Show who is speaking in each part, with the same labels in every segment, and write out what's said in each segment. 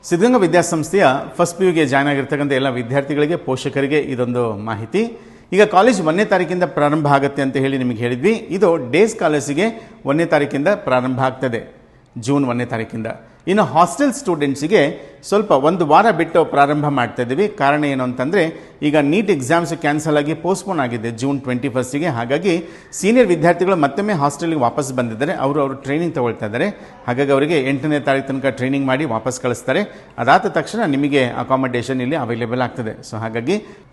Speaker 1: ಸಿದ್ಧಗಂಗಾ ವಿದ್ಯಾಸಂಸ್ಥೆಯ first PUಗೆ join ಆಗಿರ್ತಕ್ಕಂಥ ಎಲ್ಲ ವಿದ್ಯಾರ್ಥಿಗಳಿಗೆ ಪೋಷಕರಿಗೆ ಇದೊಂದು ಮಾಹಿತಿ. ಈಗ ಕಾಲೇಜ್ 1ನೇ ತಾರೀಕಿಂದ ಪ್ರಾರಂಭ ಆಗುತ್ತೆ ಅಂತ ಹೇಳಿ ನಿಮಗೆ ಹೇಳಿದ್ವಿ. ಇದು ಡೇಸ್ ಕಾಲೇಜಿಗೆ 1ನೇ ತಾರೀಕಿಂದ ಪ್ರಾರಂಭ ಆಗ್ತದೆ, ಜೂನ್ 1ನೇ ತಾರೀಕಿಂದ. ಇನ್ನು ಹಾಸ್ಟೆಲ್ ಸ್ಟೂಡೆಂಟ್ಸಿಗೆ ಸ್ವಲ್ಪ ಒಂದು ವಾರ ಬಿಟ್ಟು ಪ್ರಾರಂಭ ಮಾಡ್ತಾ ಇದ್ದೀವಿ. ಕಾರಣ ಏನು ಅಂತಂದರೆ, ಈಗ ನೀಟ್ ಎಕ್ಸಾಮ್ಸ್ ಕ್ಯಾನ್ಸಲ್ ಆಗಿ ಪೋಸ್ಟ್ಪೋನ್ ಆಗಿದೆ ಜೂನ್ 21ಗೆ. ಹಾಗಾಗಿ ಸೀನಿಯರ್ ವಿದ್ಯಾರ್ಥಿಗಳು ಮತ್ತೊಮ್ಮೆ ಹಾಸ್ಟೆಲ್ಗೆ ವಾಪಸ್ ಬಂದಿದ್ದಾರೆ. ಅವರು ಟ್ರೈನಿಂಗ್ ತಗೊಳ್ತಾ ಇದ್ದಾರೆ. ಹಾಗಾಗಿ ಅವರಿಗೆ 8ನೇ ತಾರೀಕು ತನಕ ಟ್ರೈನಿಂಗ್ ಮಾಡಿ ವಾಪಸ್ ಕಳಿಸ್ತಾರೆ. ಅದಾದ ತಕ್ಷಣ ನಿಮಗೆ ಅಕಾಮಡೇಷನ್ ಇಲ್ಲಿ ಅವೈಲೇಬಲ್ ಆಗ್ತದೆ.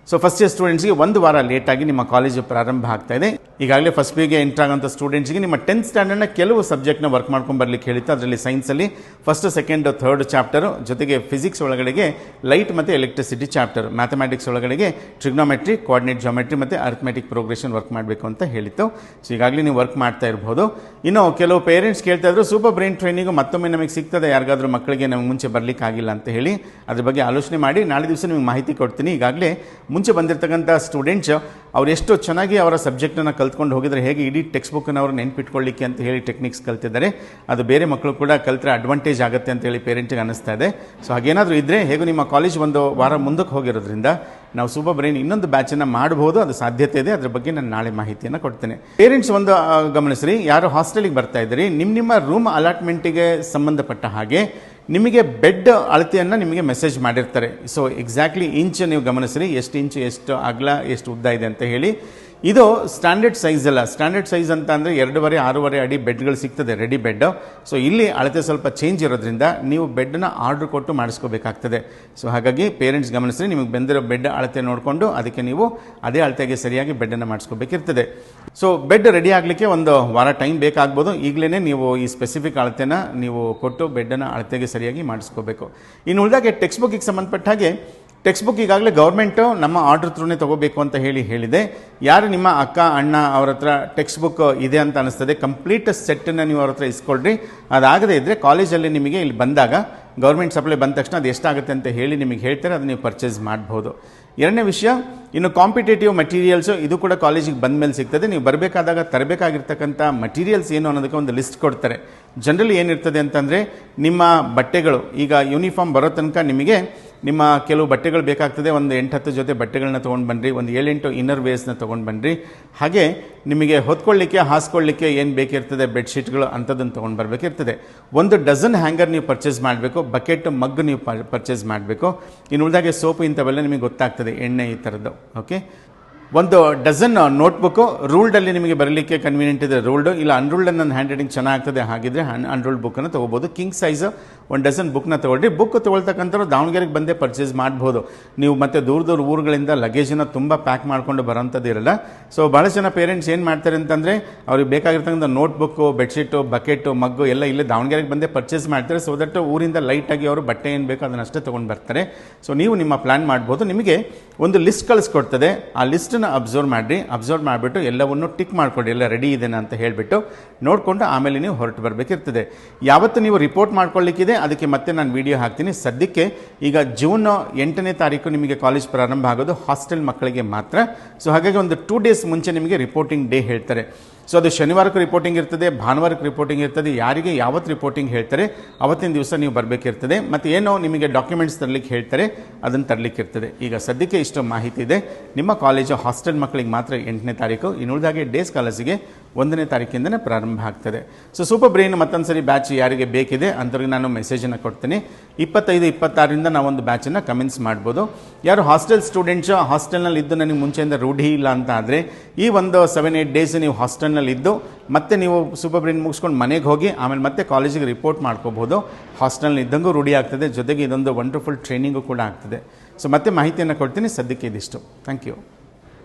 Speaker 1: ಸೊ ಫಸ್ಟ್ ಇಯರ್ ಸ್ಟೂಡೆಂಟ್ಸ್ಗೆ ಒಂದು ವಾರ ಲೇಟಾಗಿ ನಿಮ್ಮ ಕಾಲೇಜು ಪ್ರಾರಂಭ ಆಗ್ತಾ ಇದೆ. ಈಗಾಗಲೇ ಫಸ್ಟ್ PUಗೆ ಎಂಟರ್ ಆಗೋಂಥ ಸ್ಟೂಡೆಂಟ್ಸ್ಗೆ ನಿಮ್ಮ 10th ಸ್ಟ್ಯಾಂಡರ್ಡ್ನ ಕೆಲವು ಸಬ್ಜೆಕ್ಟ್ನ ವರ್ಕ್ ಮಾಡ್ಕೊಂಡು ಬರ್ಲಿಕ್ಕೆ ಹೇಳಿತ್ತು. ಅದರಲ್ಲಿ ಸೈನ್ಸಲ್ಲಿ ಫಸ್ಟ್, ಸೆಕೆಂಡ್, ಥರ್ಡ್ ಚಾಪ್ಟರು, ಜೊತೆಗೆ ಫಿಸಿಕ್ಸ್ ಒಳಗಡೆಗೆ ಲೈಟ್ ಮತ್ತು ಎಲೆಕ್ಟ್ರಿಸಿಟಿ ಚಾಪ್ಟರ್, ಮ್ಯಾಥಮೆಟಿಕ್ಸ್ ಒಳಗಡೆಗೆ ಟ್ರಿಗ್ನೋಮೆಟ್ರಿ, ಕೋಆರ್ಡಿನೇಟ್ ಜಾಮೆಟ್ರಿ ಮತ್ತು ಅರ್ಥಮೆಟಿಕ್ ಪ್ರೋಗ್ರೆಷನ್ ವರ್ಕ್ ಮಾಡಬೇಕು ಅಂತ ಹೇಳಿತ್ತು. ಸೊ ಈಗಾಗಲೇ ನೀವು ವರ್ಕ್ ಮಾಡ್ತಾ ಇರ್ಬೋದು. ಇನ್ನು ಕೆಲವು ಪೇರೆಂಟ್ಸ್ ಕೇಳ್ತಾ ಇದ್ರು, ಸೂಪರ್ ಬ್ರೈನ್ ಟ್ರೈನಿಂಗು ಮತ್ತೊಮ್ಮೆ ನಮಗೆ ಸಿಗ್ತದೆ, ಯಾರಿಗಾದ್ರೂ ಮಕ್ಕಳಿಗೆ ನಮಗೆ ಮುಂಚೆ ಬರಲಿಕ್ಕೆ ಆಗಿಲ್ಲ ಅಂತ ಹೇಳಿ. ಅದ್ರ ಬಗ್ಗೆ ಆಲೋಚನೆ ಮಾಡಿ ನಾಳೆ ದಿವಸ ನಿಮಗೆ ಮಾಹಿತಿ ಕೊಡ್ತೀನಿ. ಈಗಾಗಲೇ ಮುಂಚೆ ಬಂದಿರತಕ್ಕಂಥ ಸ್ಟೂಡೆಂಟ್ಸ್ ಅವ್ರು ಎಷ್ಟು ಚೆನ್ನಾಗಿ ಅವರ ಸಬ್ಜೆಕ್ಟನ್ನು ಕಲ್ತ್ಕೊಂಡು ಹೋಗಿದ್ರೆ, ಹೇಗೆ ಇಡೀ ಟೆಕ್ಸ್ಟ್ ಬುಕ್ಕನ್ನು ಅವರು ನೆನ್ಪಿಟ್ಕೊಳ್ಳಿಕ್ಕೆ ಅಂತ ಹೇಳಿ ಟೆಕ್ನಿಕ್ಸ್ ಕಲ್ತಿದ್ದಾರೆ. ಅದು ಬೇರೆ ಮಕ್ಕಳು ಕೂಡ ಕಲ್ತ್ರೆ ಅಡ್ವಾಂಟೇಜ್ ಆಗುತ್ತೆ ಅಂತ ಹೇಳಿ ಪೇರೆಂಟಿಗೆ ಅನ್ನಿಸ್ತಾ ಇದೆ. ಸೊ ಹಾಗೇನಾದರೂ ಇದ್ದರೆ, ಹೇಗೂ ನಿಮ್ಮ ಕಾಲೇಜ್ ಒಂದು ವಾರ ಮುಂದಕ್ಕೆ ಹೋಗಿರೋದ್ರಿಂದ ನಾವು ಸೂಪರ್ ಬ್ರೈನ್ ಇನ್ನೊಂದು ಬ್ಯಾಚನ್ನು ಮಾಡಬಹುದು, ಅದು ಸಾಧ್ಯತೆ ಇದೆ. ಅದ್ರ ಬಗ್ಗೆ ನಾನು ನಾಳೆ ಮಾಹಿತಿಯನ್ನು ಕೊಡ್ತೇನೆ. ಪೇರೆಂಟ್ಸ್ ಒಂದು ಗಮನಿಸ್ರಿ, ಯಾರು ಹಾಸ್ಟೆಲಿಗೆ ಬರ್ತಾ ಇದ್ದೀರಿ, ನಿಮ್ಮ ರೂಮ್ ಅಲಾಟ್ಮೆಂಟಿಗೆ ಸಂಬಂಧಪಟ್ಟ ಹಾಗೆ ನಿಮಗೆ ಬೆಡ್ ಅಳತೆಯನ್ನು ನಿಮಗೆ ಮೆಸೇಜ್ ಮಾಡಿರ್ತಾರೆ. ಸೊ ಎಕ್ಸಾಕ್ಟ್ಲಿ ಇಂಚ್ ನೀವು ಗಮನಿಸ್ರಿ, ಎಷ್ಟು ಇಂಚ್, ಎಷ್ಟು ಅಗಲ, ಎಷ್ಟು ಉದ್ದ ಇದೆ ಅಂತ ಹೇಳಿ. ಇದು ಸ್ಟ್ಯಾಂಡರ್ಡ್ ಸೈಜ್ ಅಲ್ಲ. ಸ್ಟ್ಯಾಂಡರ್ಡ್ ಸೈಜ್ ಅಂತ ಅಂದರೆ 2.5-6 ಅಡಿ ಬೆಡ್ಗಳು ಸಿಗ್ತದೆ, ರೆಡಿ ಬೆಡ್. ಸೊ ಇಲ್ಲಿ ಅಳತೆ ಸ್ವಲ್ಪ ಚೇಂಜ್ ಇರೋದ್ರಿಂದ ನೀವು ಬೆಡ್ನ ಆರ್ಡ್ರ್ ಕೊಟ್ಟು ಮಾಡಿಸ್ಕೋಬೇಕಾಗ್ತದೆ. ಸೊ ಹಾಗಾಗಿ ಪೇರೆಂಟ್ಸ್ ಗಮನಿಸಿ, ನಿಮಗೆ ಬಂದಿರೋ ಬೆಡ್ ಅಳತೆ ನೋಡಿಕೊಂಡು ಅದಕ್ಕೆ ನೀವು ಅದೇ ಅಳತೆಗೆ ಸರಿಯಾಗಿ ಬೆಡ್ಡನ್ನು ಮಾಡಿಸ್ಕೋಬೇಕಿರ್ತದೆ. ಸೊ ಬೆಡ್ ರೆಡಿ ಆಗಲಿಕ್ಕೆ ಒಂದು ವಾರ ಟೈಮ್ ಬೇಕಾಗ್ಬೋದು. ಈಗಲೇ ನೀವು ಈ ಸ್ಪೆಸಿಫಿಕ್ ಅಳತೆನ ನೀವು ಕೊಟ್ಟು ಬೆಡ್ಡನ್ನು ಅಳತೆಗೆ ಸರಿಯಾಗಿ ಮಾಡಿಸ್ಕೋಬೇಕು. ಇನ್ನು ಉಳಿದಾಗೆ ಟೆಕ್ಸ್ಟ್ ಬುಕ್ಕಿಗೆ ಸಂಬಂಧಪಟ್ಟ ಹಾಗೆ ಟೆಕ್ಸ್ಟ್ ಬುಕ್ ಈಗಾಗಲೇ ಗೌರ್ಮೆಂಟು ನಮ್ಮ ಆರ್ಡ್ರ್ ಥ್ರೂನೇ ತೊಗೋಬೇಕು ಅಂತ ಹೇಳಿದೆ. ಯಾರು ನಿಮ್ಮ ಅಕ್ಕ, ಅಣ್ಣ ಅವ್ರ ಹತ್ರ ಟೆಕ್ಸ್ಟ್ ಬುಕ್ ಇದೆ ಅಂತ ಅನಿಸ್ತದೆ, ಕಂಪ್ಲೀಟ್ ಸೆಟ್ಟನ್ನು ನೀವು ಅವ್ರ ಹತ್ರ ಇಸ್ಕೊಳ್ರಿ. ಅದಾಗದೇ ಇದ್ದರೆ ಕಾಲೇಜಲ್ಲಿ ನಿಮಗೆ ಇಲ್ಲಿ ಬಂದಾಗ ಗೌರ್ಮೆಂಟ್ ಸಪ್ಲೈ ಬಂದ ತಕ್ಷಣ ಅದು ಎಷ್ಟಾಗುತ್ತೆ ಅಂತ ಹೇಳಿ ನಿಮಗೆ ಹೇಳ್ತಾರೆ, ಅದು ನೀವು ಪರ್ಚೇಸ್ ಮಾಡ್ಬೋದು. ಎರಡನೇ ವಿಷಯ, ಇನ್ನು ಕಾಂಪಿಟೇಟಿವ್ ಮೆಟೀರಿಯಲ್ಸು ಇದು ಕೂಡ ಕಾಲೇಜಿಗೆ ಬಂದ ಮೇಲೆ ಸಿಗ್ತದೆ. ನೀವು ಬರಬೇಕಾದಾಗ ತರಬೇಕಾಗಿರ್ತಕ್ಕಂಥ ಮಟೀರಿಯಲ್ಸ್ ಏನು ಅನ್ನೋದಕ್ಕೆ ಒಂದು ಲಿಸ್ಟ್ ಕೊಡ್ತಾರೆ. ಜನರಲಿ ಏನಿರ್ತದೆ ಅಂತಂದರೆ, ನಿಮ್ಮ ಬಟ್ಟೆಗಳು ಈಗ ಯೂನಿಫಾರ್ಮ್ ಬರೋ ತನಕ ನಿಮಗೆ ನಿಮ್ಮ ಕೆಲವು ಬಟ್ಟೆಗಳು ಬೇಕಾಗ್ತದೆ. ಒಂದು 8-10 ಜೊತೆ ಬಟ್ಟೆಗಳನ್ನ ತೊಗೊಂಡು ಬನ್ನಿರಿ. ಒಂದು 7-8 ಇನ್ನರ್ ವೇರ್ಸ್ನ ತೊಗೊಂಡು ಬನ್ನಿರಿ. ಹಾಗೆ ನಿಮಗೆ ಹೊತ್ಕೊಳ್ಳಿಕ್ಕೆ, ಹಾಸ್ಕೊಳ್ಳಿಕ್ಕೆ ಏನು ಬೇಕಿರ್ತದೆ, ಬೆಡ್ಶೀಟ್ಗಳು ಅಂಥದ್ದನ್ನು ತೊಗೊಂಡು ಬರಬೇಕಿರ್ತದೆ. 1 ಡಜನ್ ಹ್ಯಾಂಗರ್ ನೀವು ಪರ್ಚೇಸ್ ಮಾಡಬೇಕು. ಬಕೆಟ್, ಮಗ್ ನೀವು ಪರ್ಚೇಸ್ ಮಾಡಬೇಕು. ಇನ್ನು ಉಳಿದಾಗೆ ಸೋಪು ಇಂಥವೆಲ್ಲ ನಿಮಗೆ ಗೊತ್ತಾಗ್ತದೆ, ಎಣ್ಣೆ ಈ ಥರದ್ದು. Okay, 1 dozen notebook. ರೂಲ್ಡಲ್ಲಿ ನಿಮಗೆ ಬರಲಿಕ್ಕೆ ಕನ್ವೀನಿಯಂಟ್ ಇದೆ ರೂಲ್ಡು, ಇಲ್ಲ ಅನ್ರೂಲ್ಡ್ ನನ್ನ ಹ್ಯಾಂಡ್ ರೈಟಿಂಗ್ ಚೆನ್ನಾಗ್ತದೆ, ಹಾಗಿದ್ರೆ ಅನ್ರೂಲ್ಡ್ ಬುಕ್ಕನ್ನು ತೊಗೋಬೋದು. ಕಿಂಗ್ ಸೈಜ್ 1 ಡಜನ್ ಬುಕ್ನ ತೊಗೊಳ್ರಿ. ಬುಕ್ ತೊಗೊಳ್ತಕ್ಕಂಥವ್ರು ದಾವಣಗೆರೆಗೆ ಬಂದೇ ಪರ್ಚೇಸ್ ಮಾಡ್ಬೋದು. ನೀವು ಮತ್ತೆ ದೂರ ಊರುಗಳಿಂದ ಲಗೇಜನ್ನು ತುಂಬ ಪ್ಯಾಕ್ ಮಾಡಿಕೊಂಡು ಬರೋಂಥದ್ದು ಇರಲ್ಲ. ಸೊ ಭಾಳ ಜನ ಪೇರೆಂಟ್ಸ್ ಏನು ಮಾಡ್ತಾರೆ ಅಂತಂದರೆ, ಅವ್ರಿಗೆ ಬೇಕಾಗಿರ್ತಕ್ಕಂಥ ನೋಟ್ಬುಕ್ಕು, ಬೆಡ್ಶೀಟು, ಬಕೆಟು, ಮಗ್ಗು ಎಲ್ಲ ಇಲ್ಲೇ ದಾವಣಗೆರೆಗೆ ಬಂದೇ ಪರ್ಚೇಸ್ ಮಾಡ್ತಾರೆ. ಸೊ ದಟ್ ಊರಿಂದ ಲೈಟಾಗಿ ಅವರು ಬಟ್ಟೆ ಏನು ಬೇಕೋ ಅದನ್ನಷ್ಟೇ ತೊಗೊಂಡು ಬರ್ತಾರೆ. ಸೊ ನೀವು ನಿಮ್ಮ ಪ್ಲ್ಯಾನ್ ಮಾಡ್ಬೋದು. ನಿಮಗೆ ಒಂದು ಲಿಸ್ಟ್ ಕಳಿಸ್ಕೊಡ್ತದೆ. ಆ ಲಿಸ್ಟ್ ಅಬ್ಸರ್ವ್ ಮಾಡಿಬಿಟ್ಟು ಎಲ್ಲವನ್ನು ಟಿಕ್ ಮಾಡಿಕೊಡಿ, ಎಲ್ಲ ರೆಡಿ ಇದೆನಾ ಅಂತ ಹೇಳಿಬಿಟ್ಟು ನೋಡಿಕೊಂಡು ಆಮೇಲೆ ನೀವು ಹೊರಟು ಬರಬೇಕಿರ್ತದೆ. ಯಾವತ್ತು ನೀವು ರಿಪೋರ್ಟ್ ಮಾಡ್ಕೊಳ್ಳಿಕ್ಕಿದೆ ಅದಕ್ಕೆ ಮತ್ತೆ ನಾನು ವಿಡಿಯೋ ಹಾಕ್ತೀನಿ. ಸದ್ಯಕ್ಕೆ ಈಗ ಜೂನ್ 8ನೇ ತಾರೀಕು ನಿಮಗೆ ಕಾಲೇಜ್ ಪ್ರಾರಂಭ ಆಗೋದು ಹಾಸ್ಟೆಲ್ ಮಕ್ಕಳಿಗೆ ಮಾತ್ರ. ಸೊ ಹಾಗಾಗಿ ಒಂದು 2 ಡೇಸ್ ಮುಂಚೆ ನಿಮಗೆ ರಿಪೋರ್ಟಿಂಗ್ ಡೇ ಹೇಳ್ತಾರೆ. ಸೊ ಅದು ಶನಿವಾರಕ್ಕೆ ರಿಪೋರ್ಟಿಂಗ್ ಇರ್ತದೆ, ಭಾನುವಾರಕ್ಕೆ ರಿಪೋರ್ಟಿಂಗ್ ಇರ್ತದೆ. ಯಾರಿಗೆ ಯಾವತ್ತು ರಿಪೋರ್ಟಿಂಗ್ ಹೇಳ್ತಾರೆ ಅವತ್ತಿನ ದಿವಸ ನೀವು ಬರಬೇಕಿರ್ತದೆ. ಮತ್ತು ಏನೋ ನಿಮಗೆ ಡಾಕ್ಯುಮೆಂಟ್ಸ್ ತರಲಿಕ್ಕೆ ಹೇಳ್ತಾರೆ, ಅದನ್ನು ತರಲಿಕ್ಕಿರ್ತದೆ. ಈಗ ಸದ್ಯಕ್ಕೆ ಇಷ್ಟು ಮಾಹಿತಿ ಇದೆ. ನಿಮ್ಮ ಕಾಲೇಜು ಹಾಸ್ಟೆಲ್ ಮಕ್ಕಳಿಗೆ ಮಾತ್ರ 8ನೇ ತಾರೀಕು. ಇನ್ನು ಉಳಿದಾಗೆ ಡೇಸ್ ಕಾಲೇಜಿಗೆ 1ನೇ ತಾರೀಕಿಂದನೇ ಪ್ರಾರಂಭ ಆಗ್ತದೆ. ಸೊ ಸೂಪರ್ ಬ್ರೈನ್ ಮತ್ತೊಂದು ಸರಿ ಬ್ಯಾಚ್ ಯಾರಿಗೆ ಬೇಕಿದೆ ಅಂಥವ್ರಿಗೆ ನಾನು ಮೆಸೇಜನ್ನು ಕೊಡ್ತೀನಿ. 25-26ರಿಂದ ನಾವೊಂದು ಬ್ಯಾಚನ್ನು ಕಮೆನ್ಸ್ ಮಾಡ್ಬೋದು. ಯಾರು ಹಾಸ್ಟೆಲ್ ಸ್ಟೂಡೆಂಟ್ಸು ಹಾಸ್ಟೆಲ್ನಲ್ಲಿ ಇದ್ದು ನನಗೆ ಮುಂಚೆಯಿಂದ ರೂಢಿ ಇಲ್ಲ ಅಂತ ಆದರೆ, ಈ ಒಂದು 7-8 ಡೇಸ್ ನೀವು ಹಾಸ್ಟೆಲ್ನಲ್ಲಿ ಇದ್ದು ಮತ್ತೆ ನೀವು ಸೂಪರ್ ಬ್ರೈನ್ ಮುಗಿಸ್ಕೊಂಡು ಮನೆಗೆ ಹೋಗಿ ಆಮೇಲೆ ಮತ್ತೆ ಕಾಲೇಜಿಗೆ ರಿಪೋರ್ಟ್ ಮಾಡ್ಕೋಬೋದು. ಹಾಸ್ಟೆಲ್ನಲ್ಲಿ ಇದ್ದಂಗೂ ರೂಢಿ ಆಗ್ತದೆ, ಜೊತೆಗೆ ಇದೊಂದು ವಂಡರ್ಫುಲ್ ಟ್ರೈನಿಂಗು ಕೂಡ ಆಗ್ತದೆ. ಸೊ ಮತ್ತೆ ಮಾಹಿತಿಯನ್ನು ಕೊಡ್ತೀನಿ. ಸದ್ಯಕ್ಕೆ ಇದಿಷ್ಟು. Thank you.